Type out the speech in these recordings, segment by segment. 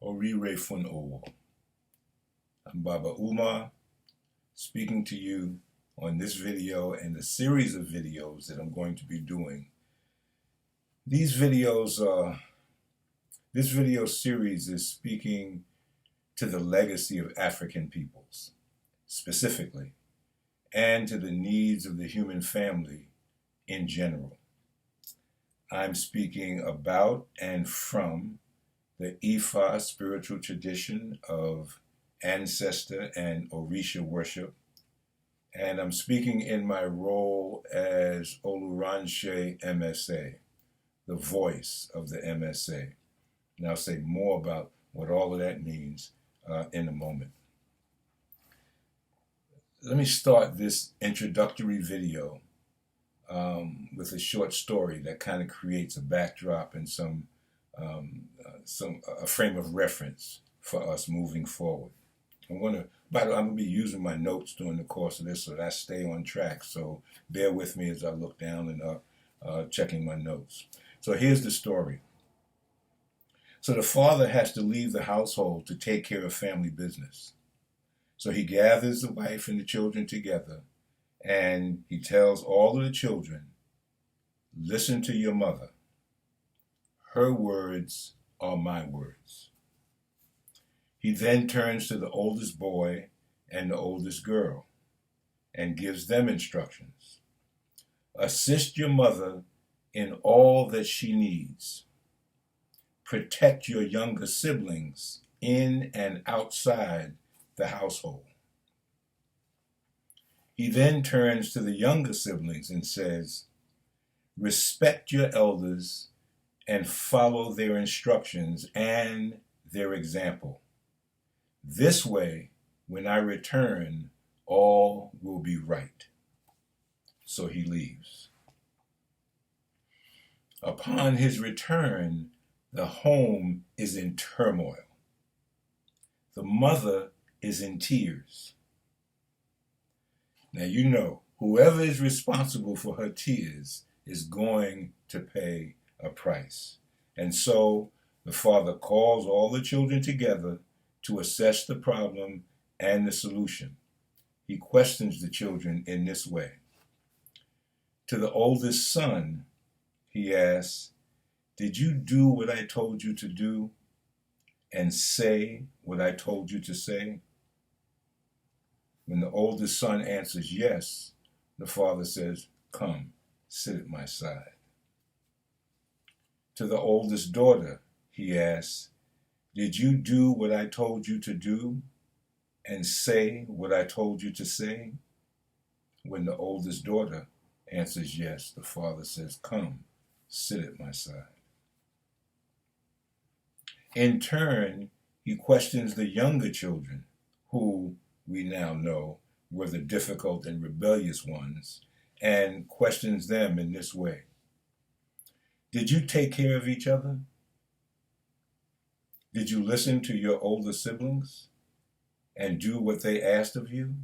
Oriire fun Owo. I'm Baba Umar, speaking to you on this video and the series of videos that I'm going to be doing. These videos this video series is speaking to the legacy of African peoples, specifically, and to the needs of the human family in general. I'm speaking about and from the Ifa spiritual tradition of Ancestor and Orisa worship, and I'm speaking in my role as Oluranse Emese, the voice of the MSA. And I'll say more about what all of that means in a moment. Let me start this introductory video with a short story that kind of creates a backdrop and a frame of reference for us moving forward. I'm going to be using my notes during the course of this so that I stay on track. So bear with me as I look down and up, checking my notes. So here's the story. So the father has to leave the household to take care of family business. So he gathers the wife and the children together, and he tells all of the children, listen to your mother. Her words are my words. He then turns to the oldest boy and the oldest girl and gives them instructions. Assist your mother in all that she needs. Protect your younger siblings in and outside the household. He then turns to the younger siblings and says, respect your elders and follow their instructions and their example. This way, when I return, all will be right. So he leaves. Upon his return, the home is in turmoil. The mother is in tears. Now you know, whoever is responsible for her tears is going to pay a price. And so the father calls all the children together to assess the problem and the solution. He questions the children in this way. To the oldest son, he asks, did you do what I told you to do and say what I told you to say? When the oldest son answers yes, the father says, come, sit at my side. To the oldest daughter, he asks, did you do what I told you to do and say what I told you to say? When the oldest daughter answers yes, the father says, come, sit at my side. In turn, he questions the younger children, who we now know were the difficult and rebellious ones, and questions them in this way. Did you take care of each other? Did you listen to your older siblings and do what they asked of you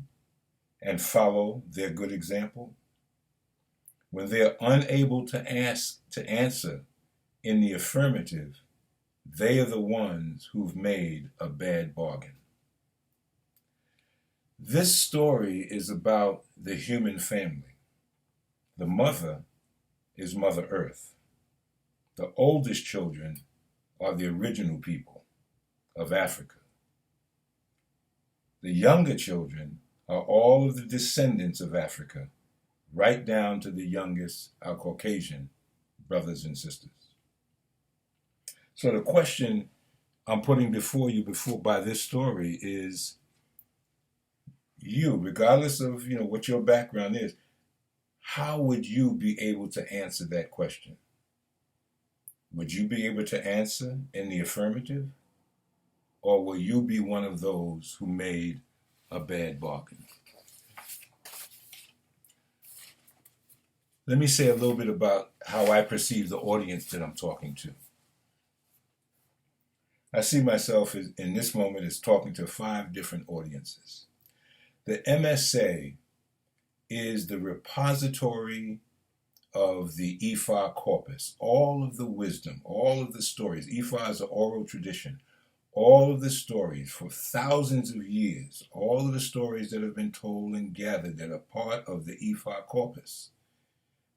and follow their good example? When they're unable to answer in the affirmative, they are the ones who've made a bad bargain. This story is about the human family. The mother is Mother Earth. The oldest children are the original people of Africa. The younger children are all of the descendants of Africa, right down to the youngest, our Caucasian brothers and sisters. So the question I'm putting before you by this story is, you, regardless of what your background is, how would you be able to answer that question? Would you be able to answer in the affirmative? Or will you be one of those who made a bad bargain? Let me say a little bit about how I perceive the audience that I'm talking to. I see myself in this moment as talking to 5 different audiences. The MSA is the repository of the Ifa corpus, all of the wisdom, all of the stories. Ifa is an oral tradition. all of the stories for thousands of years, all of the stories that have been told and gathered that are part of the Ifa corpus.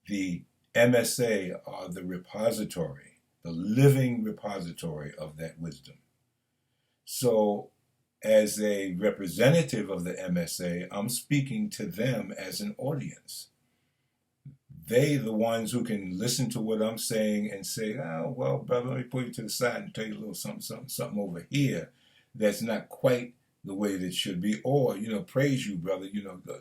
The MSA are the repository, the living repository of that wisdom. So, as a representative of the MSA, I'm speaking to them as an audience. They, the ones who can listen to what I'm saying and say, oh, well, brother, let me put you to the side and tell you a little something over here that's not quite the way that it should be. Or, praise you, brother.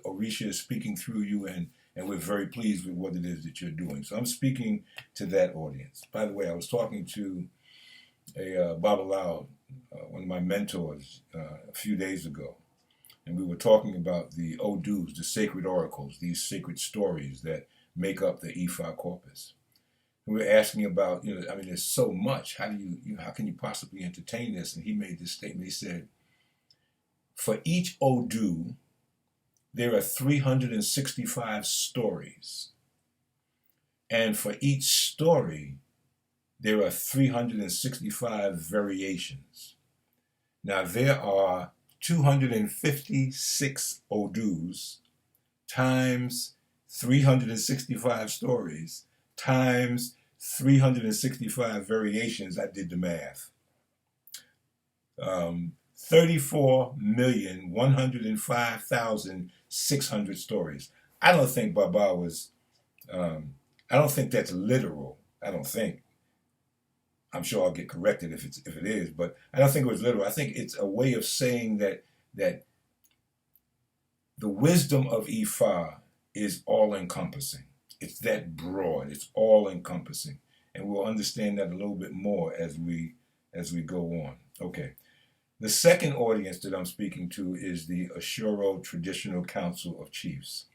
Oriша is speaking through you, and we're very pleased with what it is that you're doing. So I'm speaking to that audience. By the way, I was talking to a Babalawo, one of my mentors, a few days ago. And we were talking about the Odus, the sacred oracles, these sacred stories that make up the Ifa corpus. And we were asking about, there's so much. How can you possibly entertain this? And he made this statement. He said, for each Odu, there are 365 stories. And for each story, there are 365 variations. Now, there are 256 Odus times 365 stories times 365 variations. I did the math. 34,105,600 stories. I don't think Baba was, I don't think that's literal. I don't think. I'm sure I'll get corrected if it is, but I don't think it was literal. I think it's a way of saying that the wisdom of Ifa is all-encompassing. It's that broad. It's all-encompassing, and we'll understand that a little bit more as we go on. Okay. The second audience that I'm speaking to is the Eshu Traditional Council of Chiefs.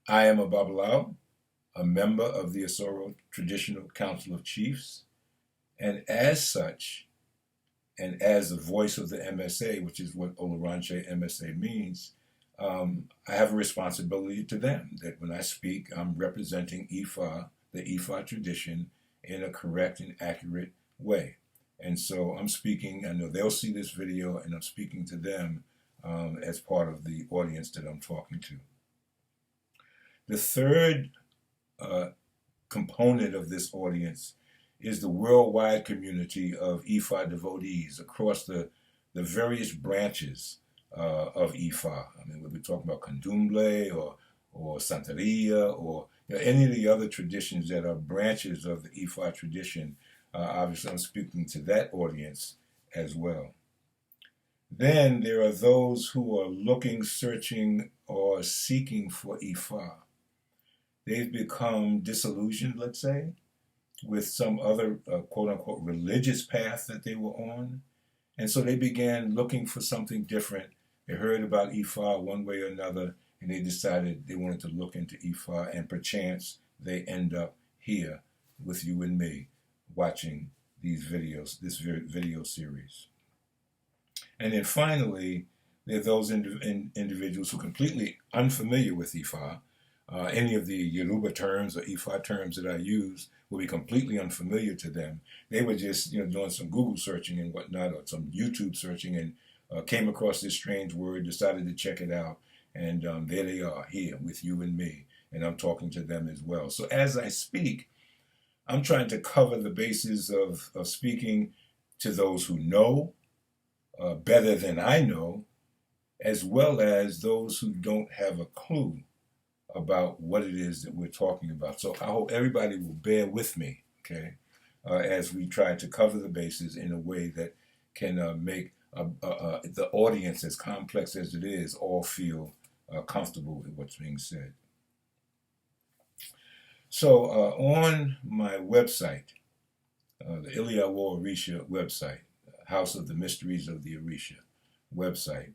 I am a Babalawo, a member of the Isoro Traditional Council of Chiefs, and as such, and as the voice of the MSA, which is what Oluranse Emese means, I have a responsibility to them, that when I speak, I'm representing Ifa, the Ifa tradition, in a correct and accurate way. And so I'm speaking, I know they'll see this video, and I'm speaking to them as part of the audience that I'm talking to. The third component of this audience is the worldwide community of Ifa devotees across the various branches of Ifa. I mean, we're talking about Candomblé or Santeria or any of the other traditions that are branches of the Ifa tradition. Obviously, I'm speaking to that audience as well. Then there are those who are looking, searching, or seeking for Ifa. They've become disillusioned, let's say, with some other quote-unquote religious path that they were on. And so they began looking for something different. They heard about Ifa one way or another, and they decided they wanted to look into Ifa, and perchance they end up here with you and me watching these videos, this video series. And then finally, there are those individuals who are completely unfamiliar with Ifa. Any of the Yoruba terms or Ifa terms that I use will be completely unfamiliar to them. They were just doing some Google searching and whatnot, or some YouTube searching, and came across this strange word, decided to check it out, and there they are here with you and me, and I'm talking to them as well. So as I speak, I'm trying to cover the bases of speaking to those who know better than I know, as well as those who don't have a clue about what it is that we're talking about. So I hope everybody will bear with me, okay, as we try to cover the bases in a way that can make the audience, as complex as it is, all feel comfortable with what's being said. So on my website, the Ile-Ife Orisha website, House of the Mysteries of the Orisha website,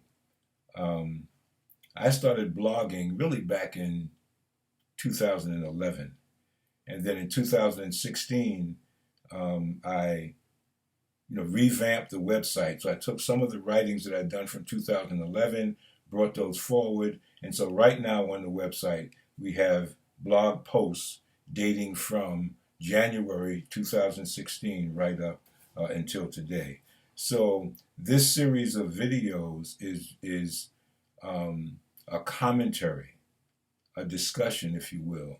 I started blogging really back in 2011. And then in 2016, I revamped the website. So I took some of the writings that I'd done from 2011, brought those forward. And so right now on the website, we have blog posts dating from January 2016 right up until today. So this series of videos is a commentary, a discussion, if you will,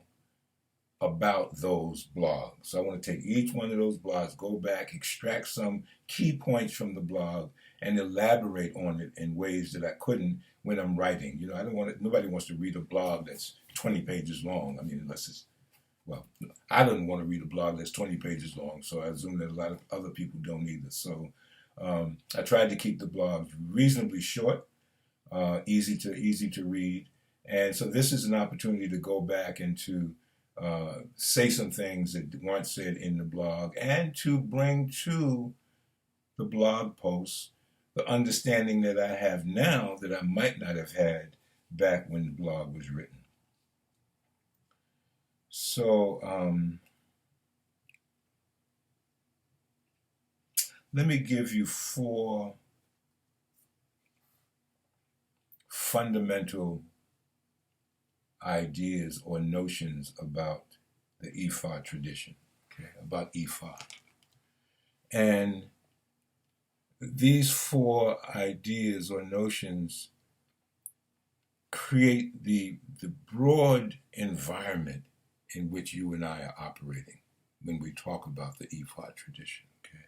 about those blogs. So I want to take each one of those blogs, go back, extract some key points from the blog, and elaborate on it in ways that I couldn't when I'm writing. You know, I don't want nobody wants to read a blog that's 20 pages long. I mean, unless it's, well, I don't want to read a blog that's 20 pages long, so I assume that a lot of other people don't either. So I tried to keep the blogs reasonably short, easy to read, and so this is an opportunity to go back and to say some things that weren't said in the blog, and to bring to the blog posts the understanding that I have now that I might not have had back when the blog was written. So let me give you 4 fundamental ideas or notions about the Ifa tradition, okay, about Ifa. And these 4 ideas or notions create the broad environment in which you and I are operating when we talk about the Ifa tradition, okay?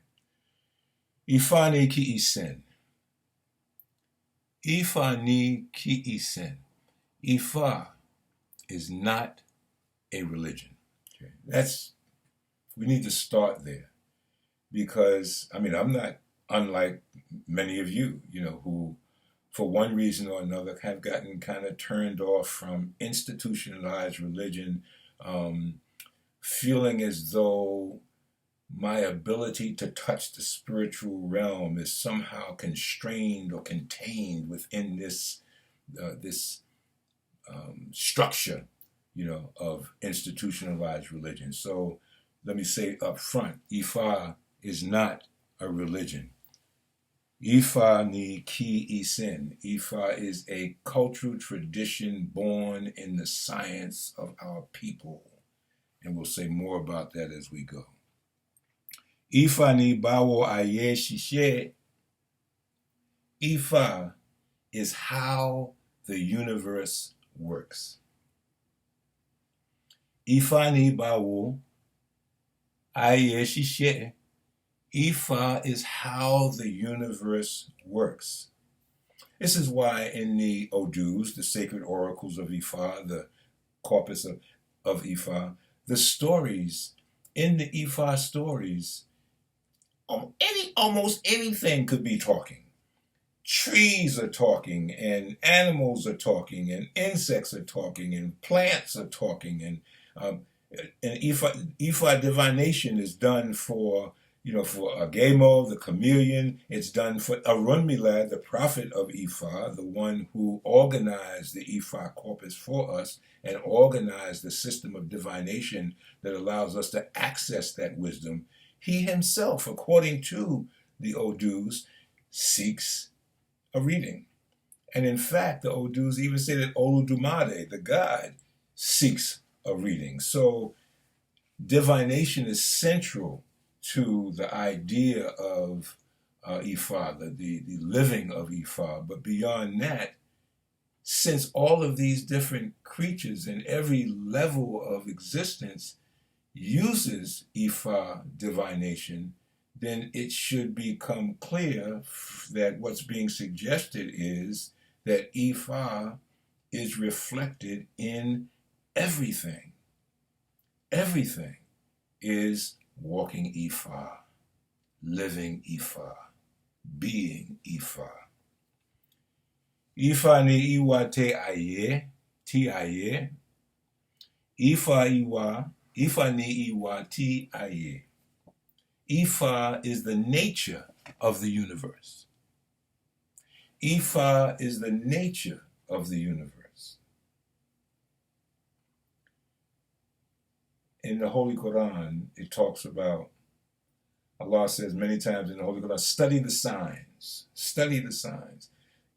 Ifa ni ki isen. Ifa ni ki isen. Ifa is not a religion. Okay? We need to start there, because, I mean, I'm not unlike many of you, you know, who, for one reason or another, have gotten kind of turned off from institutionalized religion, feeling as though my ability to touch the spiritual realm is somehow constrained or contained within this structure, you know, of institutionalized religion. So let me say up front, Ifa is not a religion. Ifa ni ki isen. Ifa is a cultural tradition born in the science of our people. And we'll say more about that as we go. Ifa ni bawo A.S shishe. Ifa is how the universe works. Ifa ni bawo A.S shishe. Ifa is how the universe works. This is why in the Odus, the Sacred Oracles of Ifa, the corpus of Ifa, the stories, in the Ifa stories, almost anything could be talking. Trees are talking, and animals are talking, and insects are talking, and plants are talking, and Ifa divination is done for, you know, for Agemo, the chameleon. It's done for Arunmila, the prophet of Ifa, the one who organized the Ifa corpus for us and organized the system of divination that allows us to access that wisdom. He himself, according to the Odus, seeks a reading. And in fact, the Odus even say that Oludumare, the god, seeks a reading. So divination is central to the idea of Ifa, the living of Ifa. But beyond that, since all of these different creatures in every level of existence uses Ifa divination, then it should become clear that what's being suggested is that Ifa is reflected in everything. Everything is walking Ifa, living Ifa, being Ifa. Ifa ni iwa te aye, ti aye. Ifa ni iwa ti aye. Ifa is the nature of the universe. Ifa is the nature of the universe. In the Holy Quran, it talks about, Allah says many times in the Holy Quran, study the signs, study the signs.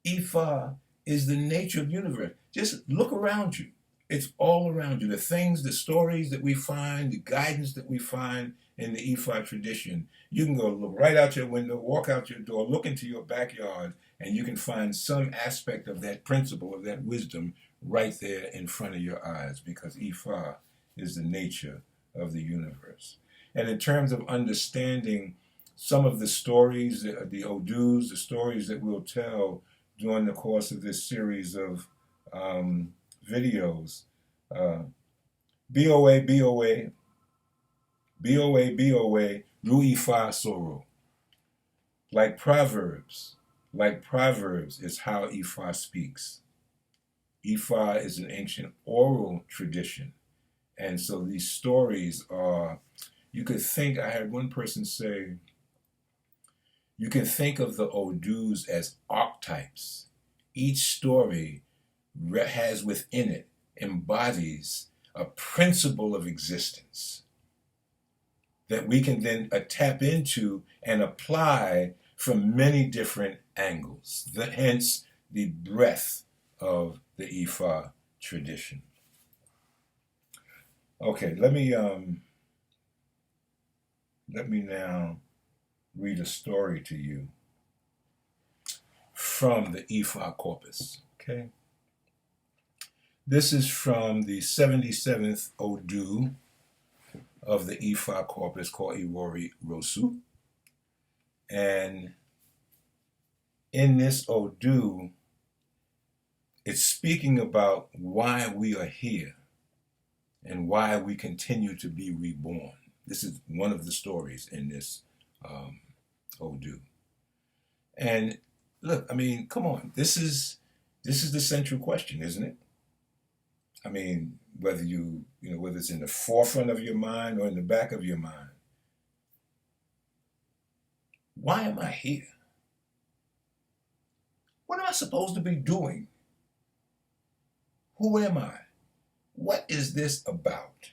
Ifa is the nature of the universe. Just look around you. It's all around you. The things, the stories that we find, the guidance that we find in the Ifa tradition. You can go look right out your window, walk out your door, look into your backyard, and you can find some aspect of that principle, of that wisdom, right there in front of your eyes, because Ifa is the nature of the universe. And in terms of understanding some of the stories, the Odus, the stories that we'll tell during the course of this series of videos, BOA, BOA, BOA, BOA, Ru Ifa Soro. Like Proverbs is how Ifa speaks. Ifa is an ancient oral tradition. And so these stories are, you could think, I had one person say, you can think of the Odus as archetypes. Each story has within it, embodies a principle of existence that we can then tap into and apply from many different angles. Hence the breadth of the Ifa tradition. Okay, let me now read a story to you from the Ifa corpus. Okay, this is from the 77th Odu of the Ifa corpus called Iwori Rosu, and in this Odu, it's speaking about why we are here and why we continue to be reborn. This is one of the stories in this Odu. And look, I mean, come on, this is the central question, isn't it? I mean, whether whether it's in the forefront of your mind or in the back of your mind. Why am I here? What am I supposed to be doing? Who am I? What is this about?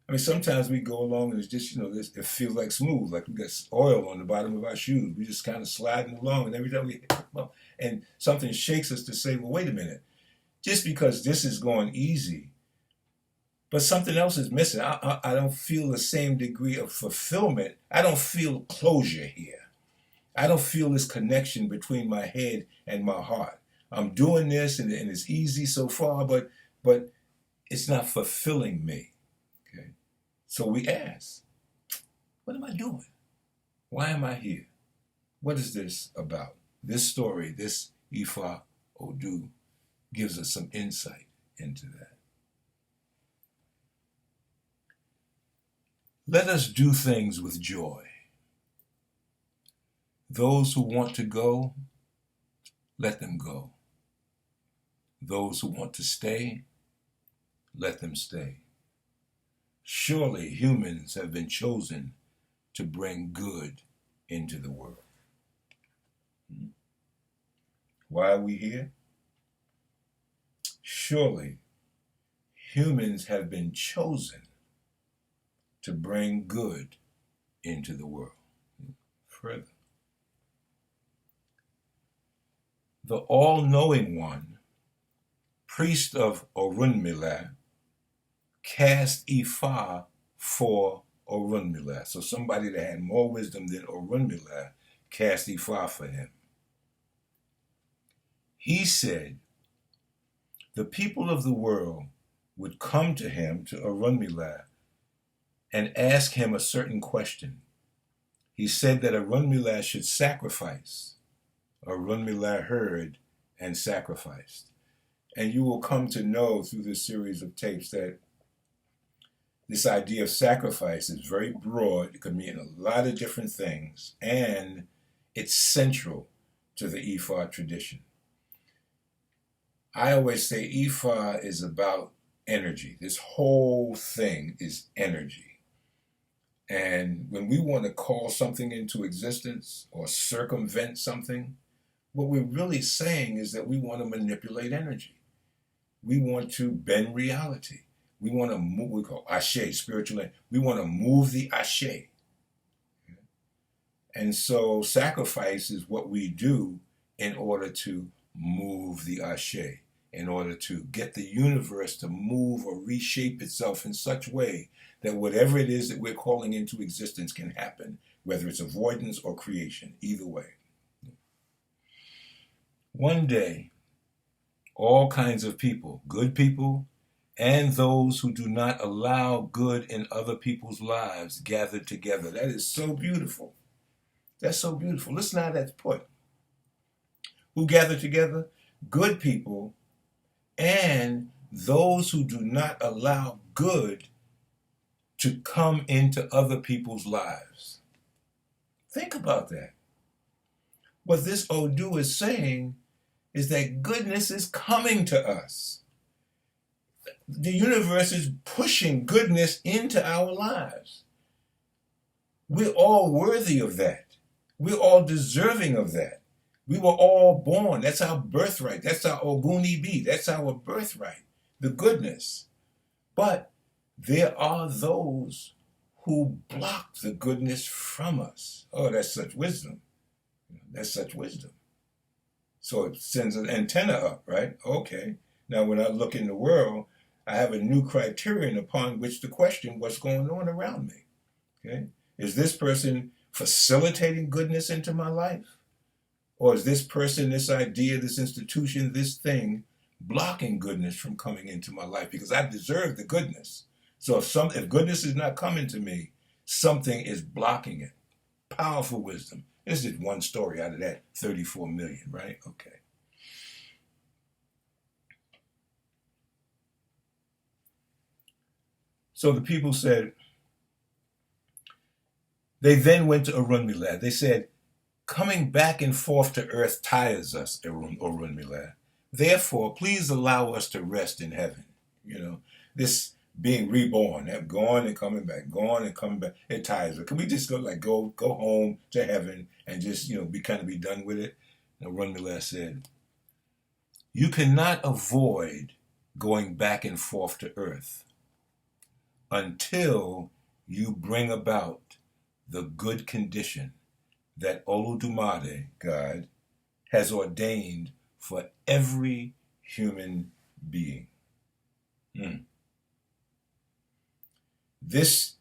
I mean, sometimes we go along and it's just, it feels like smooth, like we got oil on the bottom of our shoes. We just kind of sliding along, and every time we hit up, and something shakes us to say, well, wait a minute. Just because this is going easy, but something else is missing. I don't feel the same degree of fulfillment. I don't feel closure here. I don't feel this connection between my head and my heart. I'm doing this and it's easy so far, but it's not fulfilling me. Okay? So we ask, what am I doing? Why am I here? What is this about? This story, this Ifa Odu, gives us some insight into that. Let us do things with joy. Those who want to go, let them go. Those who want to stay, let them stay. Surely humans have been chosen to bring good into the world. Why are we here? Surely humans have been chosen to bring good into the world. Further, the all-knowing one, priest of Orunmila, cast Ifa for Orunmila. So somebody that had more wisdom than Orunmila cast Ifa for him. He said the people of the world would come to him, to Orunmila, and ask him a certain question. He said that Orunmila should sacrifice. Orunmila heard and sacrificed. And you will come to know through this series of tapes that this idea of sacrifice is very broad. It could mean a lot of different things, and it's central to the Ifa tradition. I always say Ifa is about energy. This whole thing is energy. And when we want to call something into existence or circumvent something, what we're really saying is that we want to manipulate energy. We want to bend reality. We want to move, we call ashe, spiritual energy. We want to move the ashe. And so sacrifice is what we do in order to move the ashe. in order to get the universe to move or reshape itself in such a way that whatever it is that we're calling into existence can happen, whether it's avoidance or creation, either way. One day, all kinds of people, good people, and those who do not allow good in other people's lives, gathered together. That is so beautiful. That's so beautiful. Listen how that's put. Who gather together? Good people and those who do not allow good to come into other people's lives. Think about that. What this Odu is saying is that goodness is coming to us. The universe is pushing goodness into our lives. We're all worthy of that. We're all deserving of that. We were all born. That's our birthright. That's our Oguni B. That's our birthright, the goodness. But there are those who block the goodness from us. Oh, that's such wisdom. That's such wisdom. So it sends an antenna up, right? Okay. Now when I look in the world, I have a new criterion upon which to question what's going on around me. Okay? Is this person facilitating goodness into my life? Or is this person, this idea, this institution, this thing, blocking goodness from coming into my life? Because I deserve the goodness. So if goodness is not coming to me, something is blocking it. Powerful wisdom. This is one story out of that 34 million, right? Okay. So the people said, they then went to Orunmila. They said, coming back and forth to earth tires us, Orunmila. Therefore, please allow us to rest in heaven. You know, this being reborn, that going and coming back, it tires us. Can we just go home to heaven and just, be done with it? And Orunmila said, you cannot avoid going back and forth to earth until you bring about the good condition that Olodumare, God, has ordained for every human being. This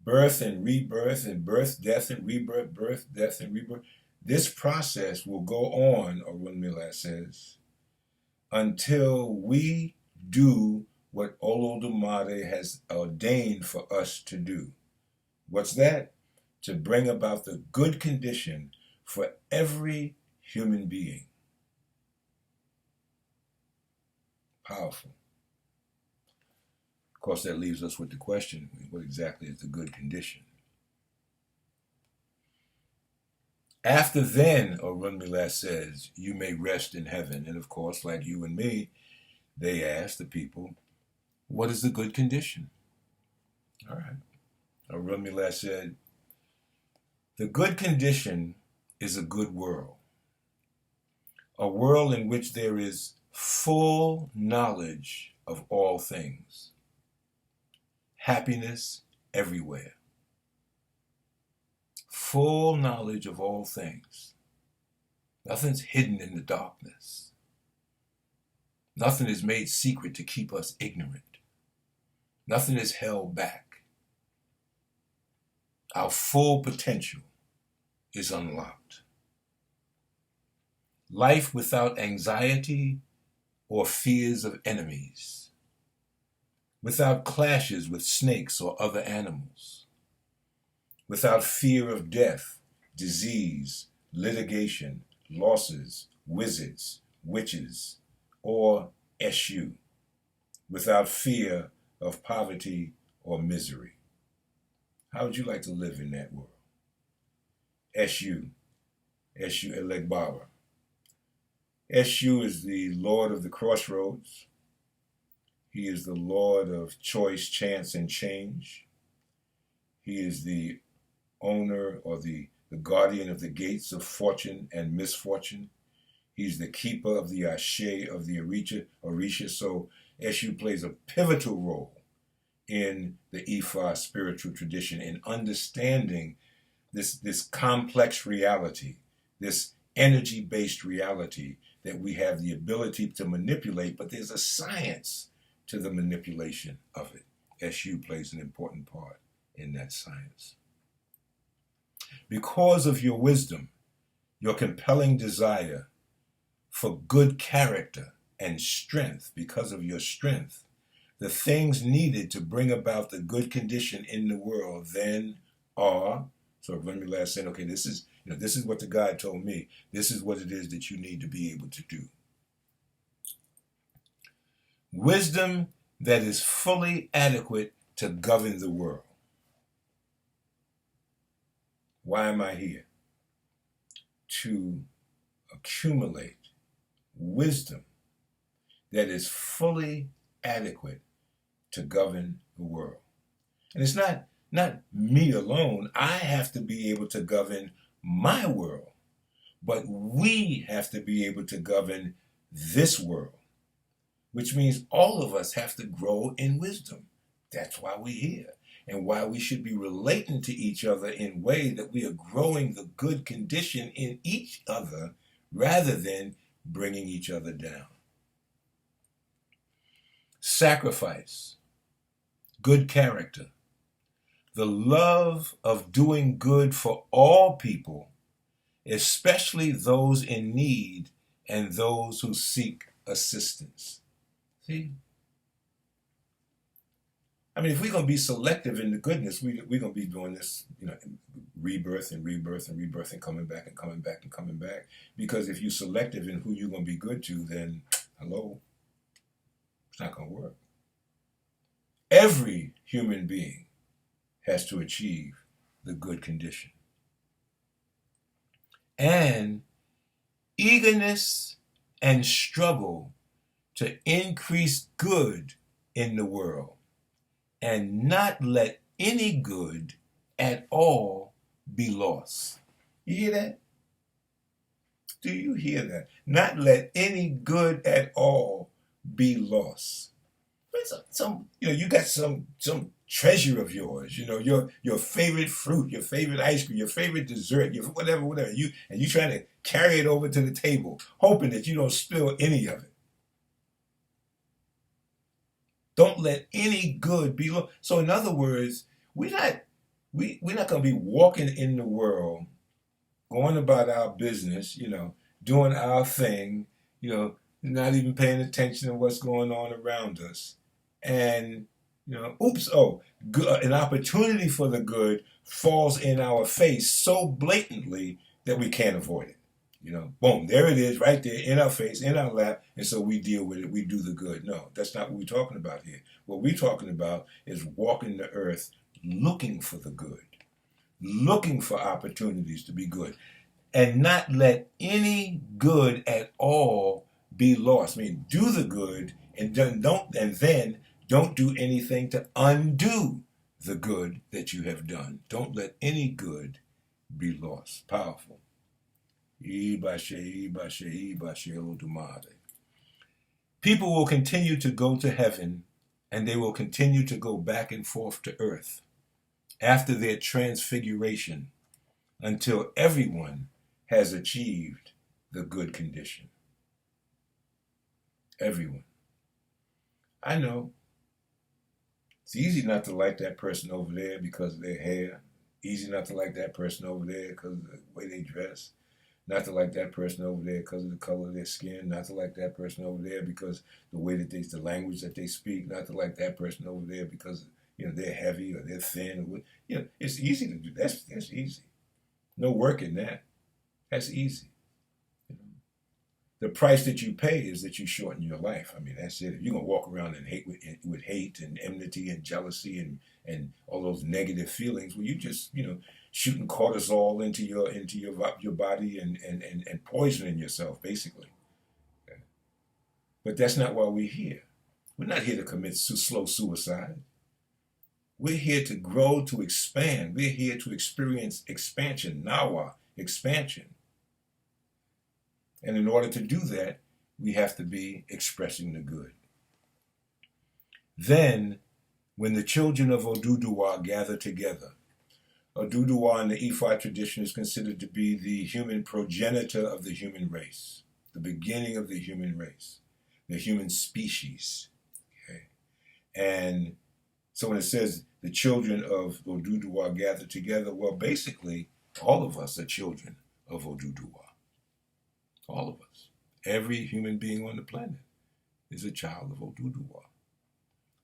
birth and rebirth and birth, death and rebirth, birth, death and rebirth, this process will go on, Orunmila says, until we do what Olodumare has ordained for us to do. What's that? To bring about the good condition for every human being. Powerful. Of course, that leaves us with the question, what exactly is the good condition? After then, Orunmila says, you may rest in heaven. And of course, like you and me, they ask the people, what is the good condition? All right. Orunmila said, the good condition is a good world. A world in which there is full knowledge of all things. Happiness everywhere. Full knowledge of all things. Nothing's hidden in the darkness. Nothing is made secret to keep us ignorant. Nothing is held back. Our full potential is unlocked. Life without anxiety or fears of enemies. Without clashes with snakes or other animals. Without fear of death, disease, litigation, losses, wizards, witches, or Eshu. Without fear of poverty or misery. How would you like to live in that world? Eshu Elegbara. Eshu is the Lord of the crossroads. He is the Lord of choice, chance, and change. He is the owner or the guardian of the gates of fortune and misfortune. He's the keeper of the Ashe of the Orisha. So Eshu plays a pivotal role in the Ifa spiritual tradition in understanding this complex reality, this energy-based reality that we have the ability to manipulate, but there's a science to the manipulation of it. Eshu plays an important part in that science. Because of your wisdom, your compelling desire for good character and strength, because of your strength, the things needed to bring about the good condition in the world then are, so let me last say, okay, this is what the guide told me. This is what it is that you need to be able to do. Wisdom that is fully adequate to govern the world. Why am I here? To accumulate wisdom that is fully adequate to govern the world. And it's not me alone. I have to be able to govern my world, but we have to be able to govern this world, which means all of us have to grow in wisdom. That's why we're here, and why we should be relating to each other in a way that we are growing the good condition in each other rather than bringing each other down. Sacrifice, good character, the love of doing good for all people, especially those in need and those who seek assistance. See? I mean, if we're going to be selective in the goodness, we're going to be doing this, rebirth and rebirth and rebirth and coming back and coming back and coming back. Because if you're selective in who you're going to be good to, then, hello, it's not going to work. Every human being has to achieve the good condition. And eagerness and struggle to increase good in the world and not let any good at all be lost. You hear that? Do you hear that? Not let any good at all be lost. You got some treasure of yours, your favorite fruit, your favorite ice cream, your favorite dessert, your whatever, and you trying to carry it over to the table, hoping that you don't spill any of it. Don't let any good be lost. So in other words, we're not going to be walking in the world, going about our business, doing our thing, not even paying attention to what's going on around us. And, an opportunity for the good falls in our face so blatantly that we can't avoid it. Boom, there it is right there in our face, in our lap, and so we deal with it, we do the good. No, that's not what we're talking about here. What we're talking about is walking the earth looking for the good, looking for opportunities to be good, and not let any good at all be lost. I mean, do the good and then don't do anything to undo the good that you have done. Don't let any good be lost. Powerful. People will continue to go to heaven, and they will continue to go back and forth to earth after their transfiguration until everyone has achieved the good condition. Everyone. I know. It's easy not to like that person over there because of their hair. Easy not to like that person over there because of the way they dress. Not to like that person over there because of the color of their skin. Not to like that person over there because the way that the language that they speak. Not to like that person over there because they're heavy or they're thin. It's easy to do. That's easy. No work in that. That's easy. The price that you pay is that you shorten your life. I mean, that's it. If you're gonna walk around and hate with hate and enmity and jealousy and all those negative feelings, well, you just shooting cortisol into your body and poisoning yourself basically. Okay. But that's not why we're here. We're not here to commit slow suicide. We're here to grow, to expand. We're here to experience expansion, nawa, expansion. And in order to do that, we have to be expressing the good. Then, when the children of Oduduwa gather together, Oduduwa in the Ifa tradition is considered to be the human progenitor of the human race. the beginning of the human race, the human species. Okay? And so when it says the children of Oduduwa gather together, well, basically, all of us are children of Oduduwa. All of us. Every human being on the planet is a child of Oduduwa.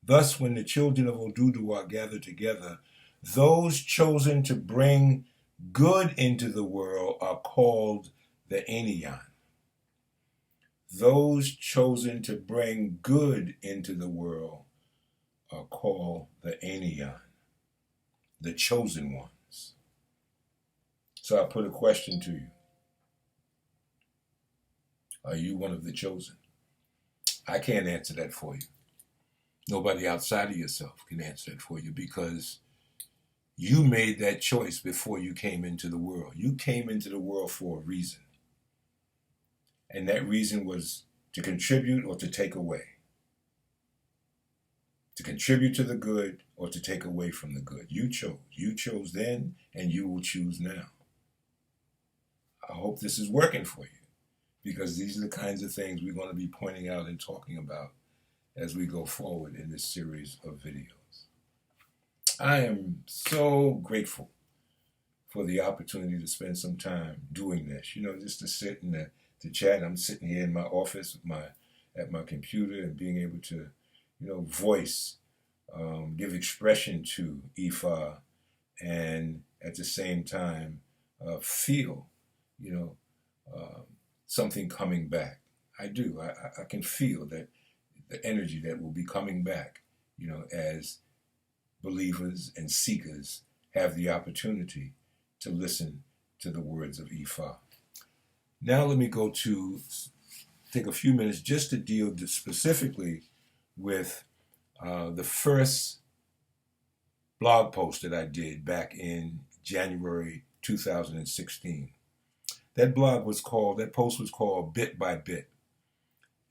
Thus, when the children of Oduduwa gather together, those chosen to bring good into the world are called the Eniyan. Those chosen to bring good into the world are called the Eniyan, the chosen ones. So I put a question to you. Are you one of the chosen? I can't answer that for you. Nobody outside of yourself can answer that for you, because you made that choice before you came into the world. You came into the world for a reason. And that reason was to contribute or to take away. To contribute to the good or to take away from the good. You chose. You chose then, and you will choose now. I hope this is working for you, because these are the kinds of things we're going to be pointing out and talking about as we go forward in this series of videos. I am so grateful for the opportunity to spend some time doing this, just to sit and to chat. I'm sitting here in my office at my computer and being able to, voice, give expression to Ifa, and at the same time feel, something coming back. I do. I can feel that the energy that will be coming back, as believers and seekers have the opportunity to listen to the words of Ifa. Now let me take a few minutes just to deal specifically with the first blog post that I did back in January 2016. That post was called Bit by Bit.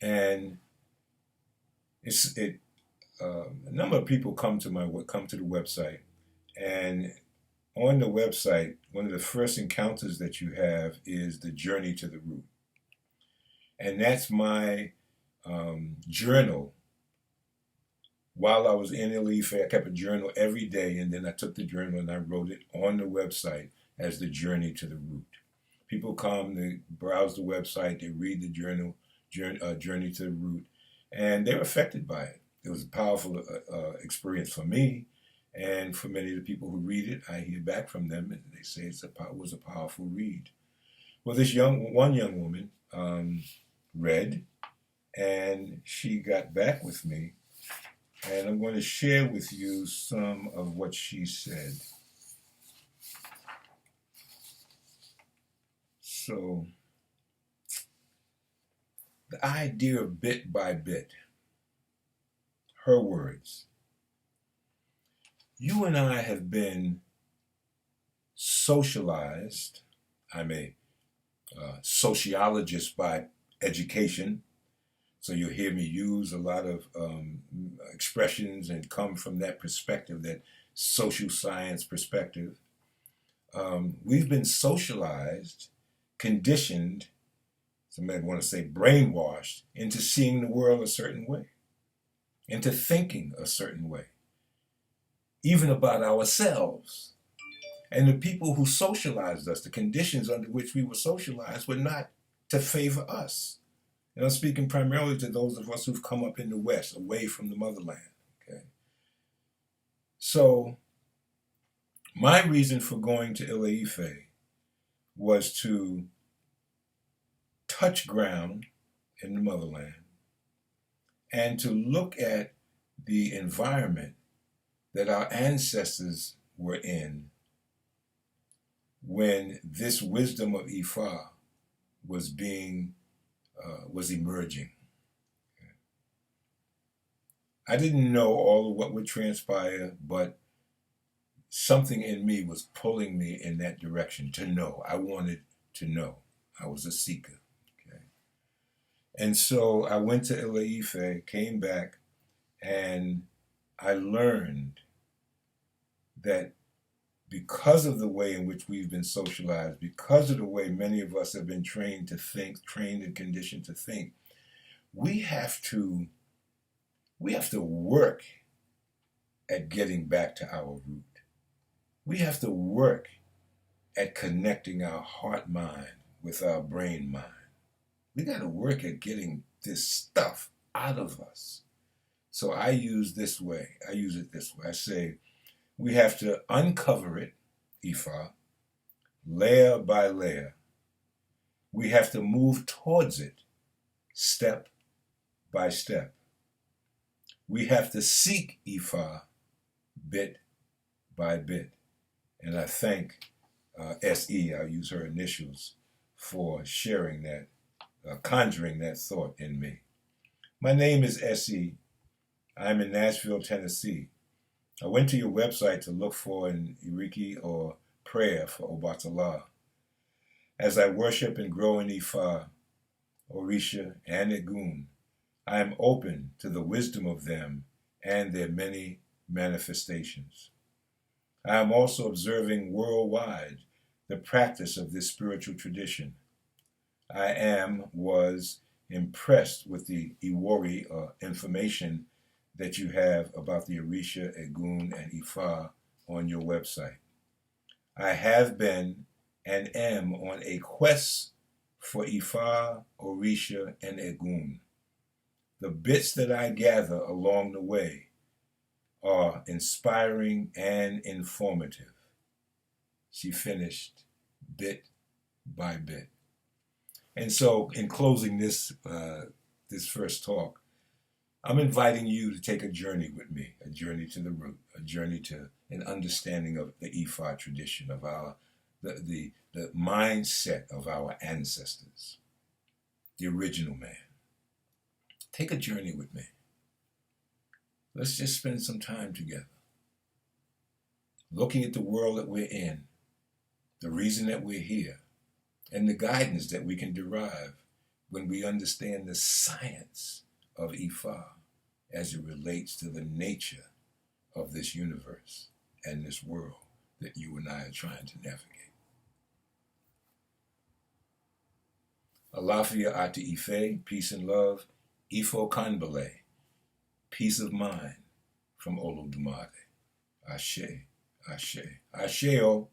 And a number of people come to the website, and on the website, one of the first encounters that you have is the journey to the root. And that's my journal. While I was in Ile-Ife, I kept a journal every day, and then I took the journal and I wrote it on the website as the journey to the root. People come, they browse the website, they read the journey to the root, and they're affected by it. It was a powerful experience for me, and for many of the people who read it, I hear back from them, and they say it was a powerful read. Well, this one young woman read, and she got back with me, and I'm going to share with you some of what she said. So, the idea of bit by bit, her words. You and I have been socialized. I'm a sociologist by education, so you'll hear me use a lot of expressions and come from that perspective, that social science perspective. We've been socialized, conditioned, some may want to say brainwashed, into seeing the world a certain way, into thinking a certain way, even about ourselves. And the people who socialized us, the conditions under which we were socialized, were not to favor us. And I'm speaking primarily to those of us who've come up in the West, away from the motherland. Okay. So my reason for going to Ile-Ife was to touch ground in the motherland and to look at the environment that our ancestors were in when this wisdom of Ifa was emerging. I didn't know all of what would transpire, but something in me was pulling me in that direction to know. I wanted to know. I was a seeker. Okay? And so I went to Ile-Ife, came back, and I learned that because of the way in which we've been socialized, because of the way many of us have been trained to think, trained and conditioned to think, we have to work at getting back to our root. We have to work at connecting our heart mind with our brain mind. We got to work at getting this stuff out of us. So I use it this way. I say we have to uncover it, Ifa, layer by layer. We have to move towards it, step by step. We have to seek Ifa bit by bit. And I thank S.E., I'll use her initials, for sharing that, conjuring that thought in me. My name is S.E. I'm in Nashville, Tennessee. I went to your website to look for an Iriki or prayer for Obatala. As I worship and grow in Ifa, Orisa, and Egun, I am open to the wisdom of them and their many manifestations. I am also observing worldwide the practice of this spiritual tradition. I was impressed with the Iwori information that you have about the Orisha, Egun, and Ifa on your website. I have been and am on a quest for Ifa, Orisha, and Egun. The bits that I gather along the way are inspiring and informative. She finished bit by bit. And so in closing this first talk, I'm inviting you to take a journey with me, a journey to the root, a journey to an understanding of the Ifa tradition, of the mindset of our ancestors, the original man. Take a journey with me. Let's just spend some time together, looking at the world that we're in, the reason that we're here, and the guidance that we can derive when we understand the science of Ifa as it relates to the nature of this universe and this world that you and I are trying to navigate. Alafia ati Ife, peace and love. Ifo kanbale, peace of mind from Olodumare. Ashe, Ashe, Asheo.